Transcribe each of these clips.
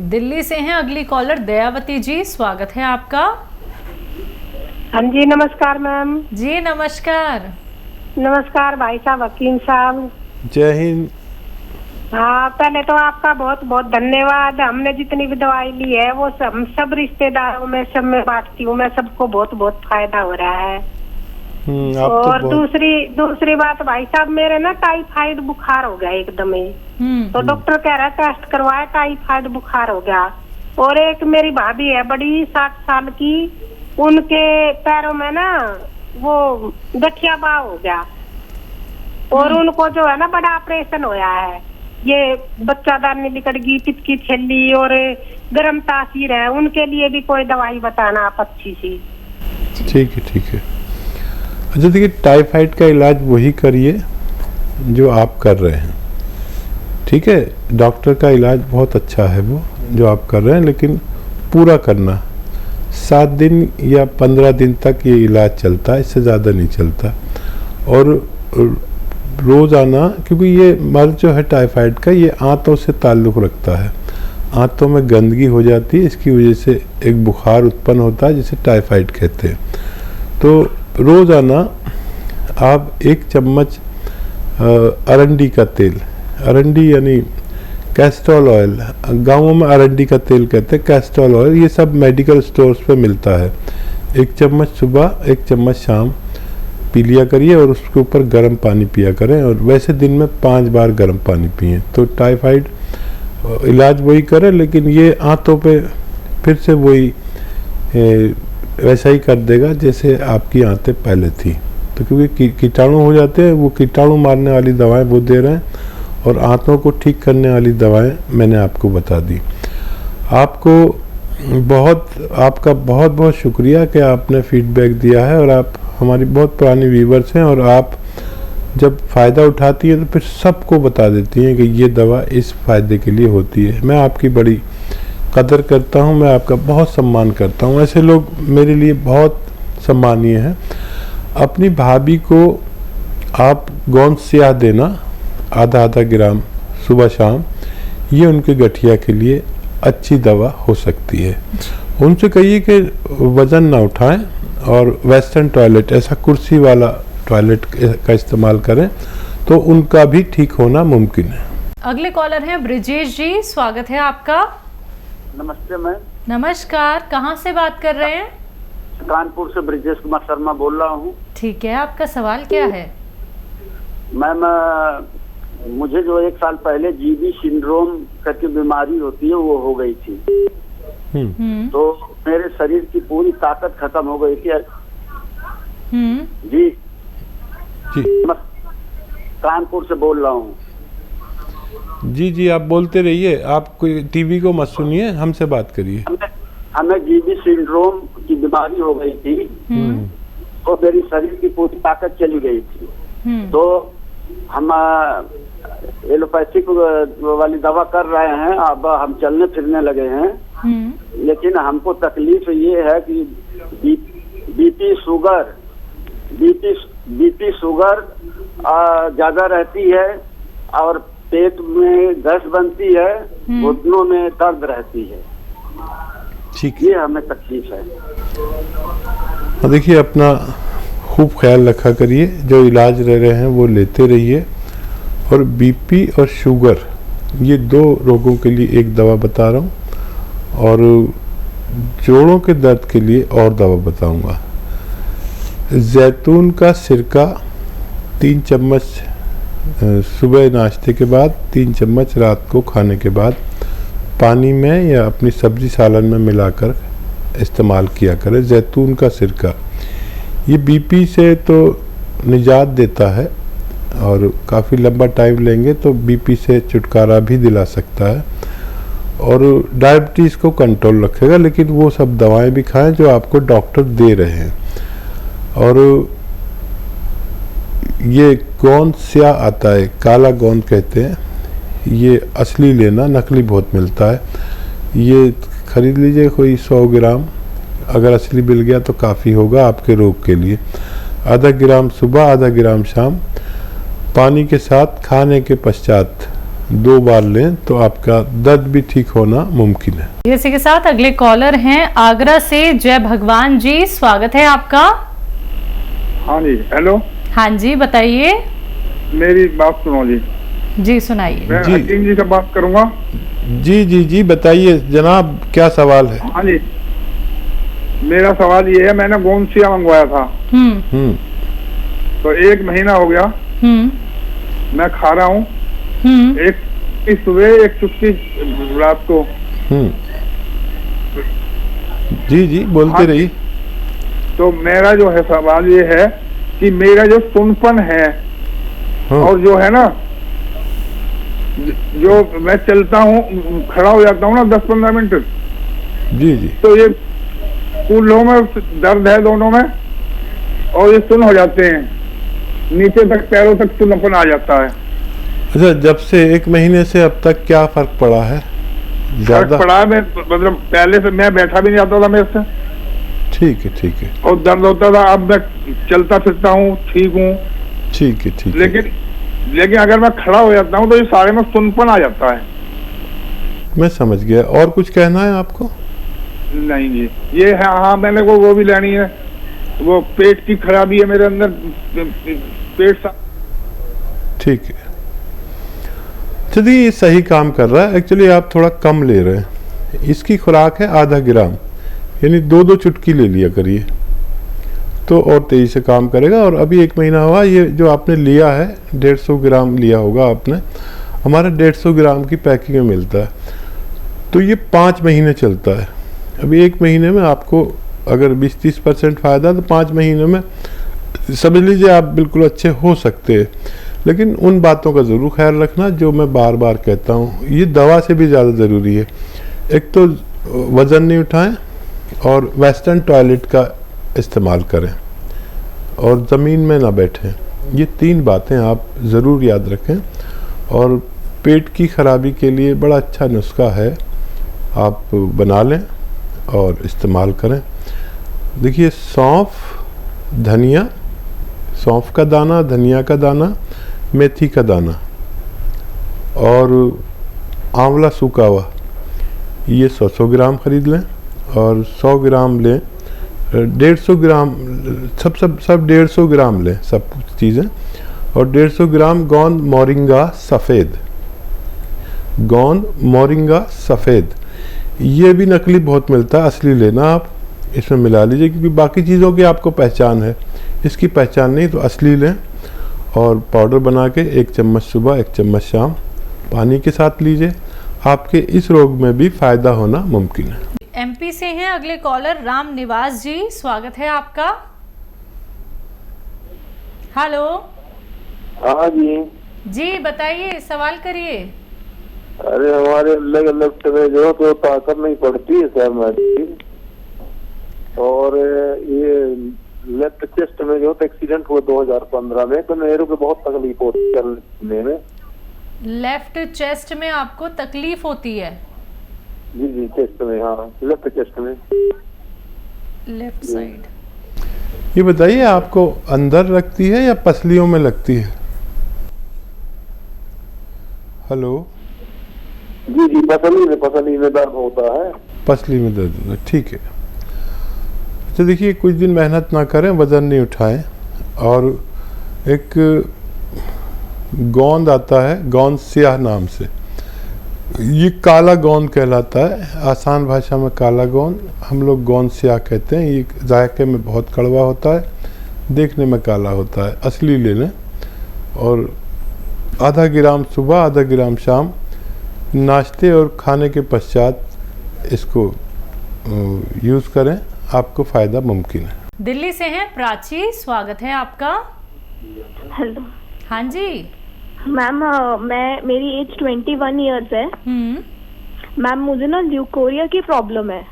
दिल्ली से हैं अगली कॉलर दयावती जी, स्वागत है आपका। हाँ जी, नमस्कार मैम। जी नमस्कार। नमस्कार भाई साहब, हकीम साहब। जय हिंद। हाँ, पहले तो आपका बहुत बहुत धन्यवाद। हमने जितनी भी दवाई ली है वो सब रिश्तेदारों में सब में बांटती हूँ मैं, सबको बहुत बहुत फायदा हो रहा है। और तो दूसरी बात भाई साहब, मेरे ना टाइफाइड बुखार हो गया एकदम ही। तो डॉक्टर कह रहा है टेस्ट करवाया, टाइफाइड बुखार हो गया। और एक मेरी भाभी है बड़ी, 60 साल की, उनके पैरों में ना वो गठिया बाव हो गया और उनको जो है ना बड़ा ऑपरेशन होया है। ये बच्चादानी निकल गई, पित्त की थैली और गर्म तासीर है। उनके लिए भी कोई दवाई बताना आप अच्छी सी। ठीक है ठीक है। अच्छा देखिए, टाइफाइड का इलाज वही करिए जो आप कर रहे हैं, ठीक है। डॉक्टर का इलाज बहुत अच्छा है वो जो आप कर रहे हैं, लेकिन पूरा करना। 7 दिन या 15 दिन तक ये इलाज चलता है, इससे ज़्यादा नहीं चलता। और रोज़ाना, क्योंकि ये मर्ज जो है टाइफाइड का, ये आंतों से ताल्लुक़ रखता है। आंतों में गंदगी हो जाती है, इसकी वजह से एक बुखार उत्पन्न होता है जिसे टाइफाइड कहते हैं। तो रोज़ाना आप 1 चम्मच अरंडी का तेल, अरंडी यानी कैस्ट्रॉल ऑयल, गाँवों में अरंडी का तेल कहते हैं, कैस्ट्रॉल ऑयल, ये सब मेडिकल स्टोर्स पे मिलता है। 1 चम्मच सुबह, 1 चम्मच शाम पी लिया करिए और उसके ऊपर गर्म पानी पिया करें। और वैसे दिन में 5 बार गर्म पानी पिएं तो टाइफाइड इलाज वही करें, लेकिन ये आंतों पे फिर से वही वैसा ही कर देगा जैसे आपकी आंतें पहले थी। तो क्योंकि कीटाणु हो जाते हैं, वो कीटाणु मारने वाली दवाएं वो दे रहे हैं और आंतों को ठीक करने वाली दवाएं मैंने आपको बता दी। आपका बहुत बहुत शुक्रिया कि आपने फीडबैक दिया है, और आप हमारी बहुत पुरानी व्यूवर्स हैं और आप जब फ़ायदा उठाती हैं तो फिर सबको बता देती हैं कि ये दवा इस फ़ायदे के लिए होती है। मैं आपकी बड़ी कदर करता हूँ, मैं आपका बहुत सम्मान करता हूँ। ऐसे लोग मेरे लिए बहुत सम्मानीय हैं। अपनी भाभी को आप गोंद स्याह देना, आधा ग्राम सुबह शाम, ये उनके गठिया के लिए अच्छी दवा हो सकती है। उनसे कहिए कि वज़न ना उठाएं और वेस्टर्न टॉयलेट, ऐसा कुर्सी वाला टॉयलेट का इस्तेमाल करें, तो उनका भी ठीक होना मुमकिन है। अगले कॉलर हैं ब्रिजेश जी, स्वागत है आपका। नमस्ते मैम। नमस्कार, कहाँ से बात कर रहे हैं? कानपुर से ब्रिजेश कुमार शर्मा बोल रहा हूँ। ठीक है, आपका सवाल क्या है? मैम, मुझे जो 1 साल पहले जीबी सिंड्रोम करके बीमारी होती है वो हो गई थी। तो मेरे शरीर की पूरी ताकत खत्म हो गई थी। जी कानपुर से बोल रहा हूँ। जी आप बोलते रहिए, आप कोई टीवी को मत सुनिए, हमसे बात करिए। हमें जीबी सिंड्रोम की बीमारी हो गई थी, तो मेरी शरीर की पूरी ताकत चली गई थी। तो हम एलोपैथिक वाली दवा कर रहे हैं, अब हम चलने फिरने लगे हैं। लेकिन हमको तकलीफ ये है कि बीपी शुगर ज्यादा रहती है और पेट में गैस बनती है, घुटनों में दर्द रहती है। ठीक, ये हमें तकलीफ है। देखिए, अपना खूब ख्याल रखा करिए, जो इलाज रह रहे हैं वो लेते रहिए। और बीपी और शुगर, ये 2 रोगों के लिए एक दवा बता रहा हूँ, और जोड़ों के दर्द के लिए और दवा बताऊंगा। जैतून का सिरका 3 चम्मच सुबह नाश्ते के बाद, 3 चम्मच रात को खाने के बाद पानी में या अपनी सब्जी सालन में मिलाकर इस्तेमाल किया करें। जैतून का सिरका ये बीपी से तो निजात देता है, और काफ़ी लंबा टाइम लेंगे तो बीपी से छुटकारा भी दिला सकता है, और डायबिटीज़ को कंट्रोल रखेगा। लेकिन वो सब दवाएं भी खाएं जो आपको डॉक्टर दे रहे हैं। और ये गोंद स्याह आता है, काला गोंद कहते हैं, ये असली लेना, नकली बहुत मिलता है। ये खरीद लीजिए कोई 100 ग्राम, अगर असली मिल गया तो काफ़ी होगा आपके रोग के लिए। आधा ग्राम सुबह, आधा ग्राम शाम, पानी के साथ खाने के पश्चात 2 बार लें तो आपका दर्द भी ठीक होना मुमकिन है। इसी के साथ अगले कॉलर हैं आगरा से जय भगवान जी, स्वागत है आपका। हाँ जी, हेलो। हाँ जी, बताइए। मेरी बात सुनो जी। जी सुनाइए। मैं जी। हकीम जी से बात करूंगा। जी जी जी, बताइए जनाब, क्या सवाल है? हाँ जी, मेरा सवाल ये है, मैंने गोंदसिया मंगवाया था, तो 1 महीना हो गया। मैं खा रहा हूँ, एक चुटकी सुबह, एक चुटकी रात को। जी जी, बोलते हाँ, रहिए। तो मेरा जो है सवाल ये है कि मेरा जो सुनपन है, हाँ। और जो है ना, जो मैं चलता हूँ, खड़ा हो जाता हूँ ना 10-15 मिनट, जी जी, तो ये कूल्हों में दर्द है दोनों में, और ये सुन हो जाते हैं, नीचे तक पैरों तक सुनपन आ जाता है। अच्छा, जब से 1 महीने से अब तक क्या फर्क पड़ा है? फर्क पड़ा है, मतलब पहले से मैं बैठा भी नहीं जाता था मेरे से, ठीक है ठीक है और दर्द होता था। अब मैं चलता फिरता हूँ, ठीक हूँ। ठीक है ठीक है। लेकिन अगर मैं खड़ा हो जाता हूँ तो ये सारे में सुनपन आ जाता है। मैं समझ गया। और कुछ कहना है आपको? नहीं जी, ये है। हाँ, मैंने वो भी लेनी है, वो पेट की खराबी है मेरे अंदर, पेट ठीक है। चलिए, ये सही काम कर रहा है। एक्चुअली आप थोड़ा कम ले रहे हैं। इसकी खुराक है आधा ग्राम, यानी 2-2 चुटकी ले लिया करिए तो और तेजी से काम करेगा। और अभी 1 महीना हुआ, ये जो आपने लिया है 150 ग्राम लिया होगा आपने, हमारा 150 ग्राम की पैकिंग में मिलता है, तो ये 5 महीने चलता है। अभी 1 महीने में आपको अगर 20-30% फ़ायदा, तो 5 महीने में समझ लीजिए आप बिल्कुल अच्छे हो सकते हैं। लेकिन उन बातों का ज़रूर ख्याल रखना जो मैं बार बार कहता हूँ, ये दवा से भी ज़्यादा ज़रूरी है। एक तो वज़न नहीं उठाएं, और वेस्टर्न टॉयलेट का इस्तेमाल करें, और ज़मीन में ना बैठें। ये 3 बातें आप ज़रूर याद रखें। और पेट की खराबी के लिए बड़ा अच्छा नुस्खा है, आप बना लें और इस्तेमाल करें। देखिए, सौंफ, धनिया, सौंफ का दाना, धनिया का दाना, मेथी का दाना और आंवला सूखा हुआ, ये 100 ग्राम खरीद लें। और 100 ग्राम लें, 150 ग्राम, सब 150 ग्राम लें, सब चीज़ें। और 150 ग्राम गोंद मोरिंगा सफ़ेद, गोंद मोरिंगा सफ़ेद, ये भी नकली बहुत मिलता है, असली लेना आप। इसमें मिला लीजिए, क्योंकि बाकी चीज़ों की आपको पहचान है, इसकी पहचान नहीं, तो असली लें। और पाउडर बना के 1 चम्मच सुबह, 1 चम्मच शाम पानी के साथ लीजिए। आपके इस रोग में भी फ़ायदा होना मुमकिन है। एमपी से हैं अगले कॉलर राम निवास जी, स्वागत है आपका। हेलो। हाँ जी। जी बताइए, सवाल करिए। अरे हमारे लेफ्ट में जो तो ताकत नहीं पड़ती है सर मेरी, और ये लेफ्ट चेस्ट में जो एक्सीडेंट हुआ 2015 में, तो मेरे को बहुत तकलीफ होती है चलने में। लेफ्ट चेस्ट में आपको तकलीफ होती है? जी जी, चेस्ट में। हाँ, लेफ्ट चेस्ट में, लेफ्ट साइड। ये बताइए, आपको अंदर लगती है या पसलियों में लगती है? हेलो। जी जी, पसली में दर्द होता है। पसली में दर्द होता है, ठीक है। तो देखिए, कुछ दिन मेहनत ना करें, वज़न नहीं उठाएं, और एक गोंद आता है, गोंद स्याह नाम से, ये काला गोंद कहलाता है, आसान भाषा में काला गोंद, हम लोग गोंद स्याह कहते हैं। ये जायके में बहुत कड़वा होता है, देखने में काला होता है, असली ले लें। और आधा ग्राम सुबह, आधा ग्राम शाम, नाश्ते और खाने के पश्चात इसको यूज़ करें, आपको फ़ायदा मुमकिन है। दिल्ली से हैं प्राची, स्वागत है आपका। हेलो। हाँ जी मैम, मेरी एज 21 इयर्स है। मैम, मुझे ना ल्यूकोरिया की प्रॉब्लम है।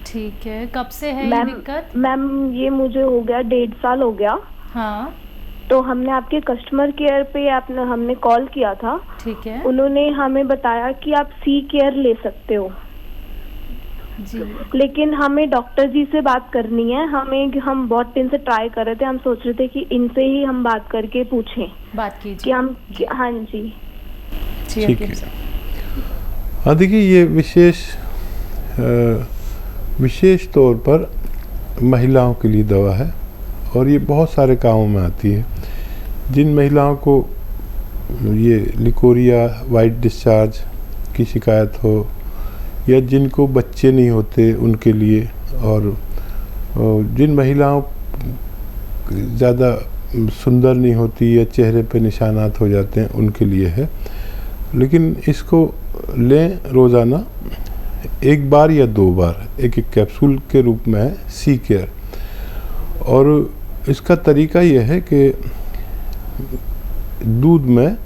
ठीक है, कब से है ये दिक्कत? मैम, ये मुझे हो गया 1.5 साल हो गया। हाँ, तो हमने आपके कस्टमर केयर पे हमने कॉल किया था। ठीक है। उन्होंने हमें बताया कि आप सी केयर ले सकते हो जी। लेकिन हमें डॉक्टर जी से बात करनी है। हम बहुत दिन से ट्राई कर रहे थे, हम सोच रहे थे कि इनसे ही हम बात करके पूछें बात कीजिए कि हम। हाँ जी। जी ठीक हकीम है। साहब। हाँ देखिए, ये विशेष तौर पर महिलाओं के लिए दवा है और ये बहुत सारे कामों में आती है। जिन महिलाओं को ये लिकोरिया, वाइट डिस्चार्ज की शिकायत हो, या जिनको बच्चे नहीं होते उनके लिए, और जिन महिलाओं ज़्यादा सुंदर नहीं होती या चेहरे पे निशानात हो जाते हैं, उनके लिए है। लेकिन इसको लें रोज़ाना 1 बार या 2 बार, एक कैप्सूल के रूप में है सी केयर। और इसका तरीका यह है कि दूध में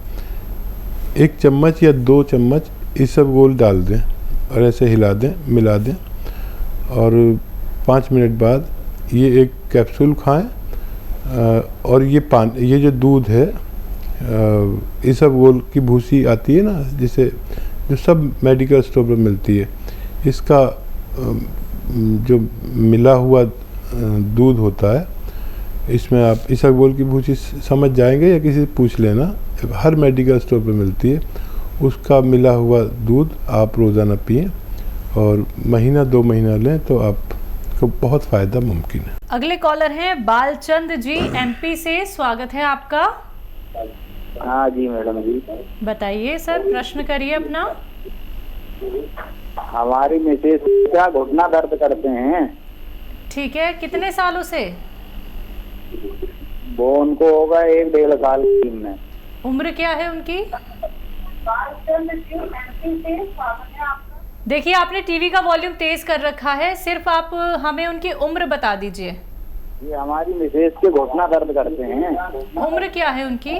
1 चम्मच या 2 चम्मच इसबगोल डाल दें और ऐसे हिला दें, मिला दें, और 5 मिनट बाद ये एक कैप्सूल खाएं। और ये जो दूध है, इसबगोल की भूसी आती है ना, जिसे जो सब मेडिकल स्टोर पर मिलती है, इसका जो मिला हुआ दूध होता है, इसमें आप इसबगोल की भूसी समझ जाएंगे या किसी से पूछ लेना, हर मेडिकल स्टोर पर मिलती है। उसका मिला हुआ दूध आप रोज़ाना पिएं और महीना 2 महीना लें तो आपको बहुत फ़ायदा मुमकिन है। अगले कॉलर हैं बालचंद जी, एमपी से। स्वागत है आपका। हाँ जी मैडम जी। बताइए सर, प्रश्न करिए अपना। हमारी मिसेज क्या घुटना दर्द करते हैं। ठीक है, कितने सालों से? वो उनको होगा 1-1.5 साल की में। उम्र क्या है उनकी? देखिए, आपने टीवी का वॉल्यूम तेज कर रखा है, सिर्फ आप हमें उनकी उम्र बता दीजिए। ये हमारी मिसेज के घुटना दर्द करते हैं। उम्र क्या है उनकी?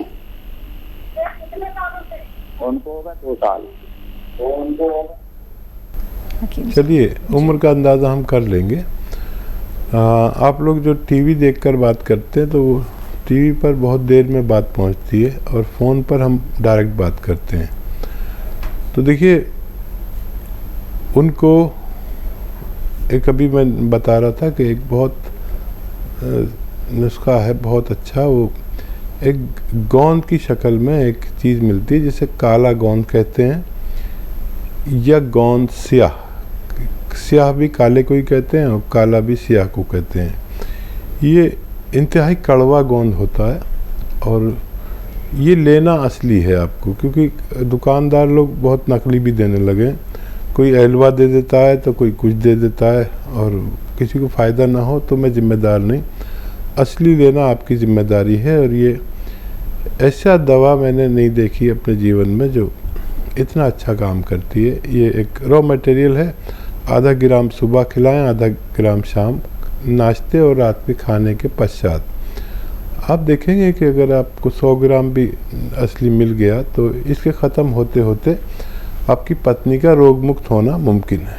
उनको होगा 2 साल। चलिए, उम्र का अंदाज़ा हम कर लेंगे। आप लोग जो टीवी देखकर बात करते हैं, तो वो टीवी पर बहुत देर में बात पहुंचती है और फ़ोन पर हम डायरेक्ट बात करते हैं। तो देखिए, उनको एक अभी मैं बता रहा था कि एक बहुत नुस्खा है बहुत अच्छा। वो एक गोंद की शक्ल में एक चीज़ मिलती है जिसे काला गोंद कहते हैं, या गोंद स्याह। स्याह भी काले को ही कहते हैं और काला भी स्याह को कहते हैं। ये इंतहाई कड़वा गोंद होता है और ये लेना असली है आपको, क्योंकि दुकानदार लोग बहुत नकली भी देने लगे। कोई एलवा दे देता है तो कोई कुछ दे देता है, और किसी को फ़ायदा ना हो तो मैं जिम्मेदार नहीं। असली लेना आपकी जिम्मेदारी है। और ये ऐसा दवा मैंने नहीं देखी अपने जीवन में जो इतना अच्छा काम करती है। ये एक रॉ मटेरियल है। आधा ग्राम सुबह खिलाएं, आधा ग्राम शाम, नाश्ते और रात में खाने के पश्चात। आप देखेंगे कि अगर आपको 100 ग्राम भी असली मिल गया तो इसके ख़त्म होते होते आपकी पत्नी का रोग मुक्त होना मुमकिन है।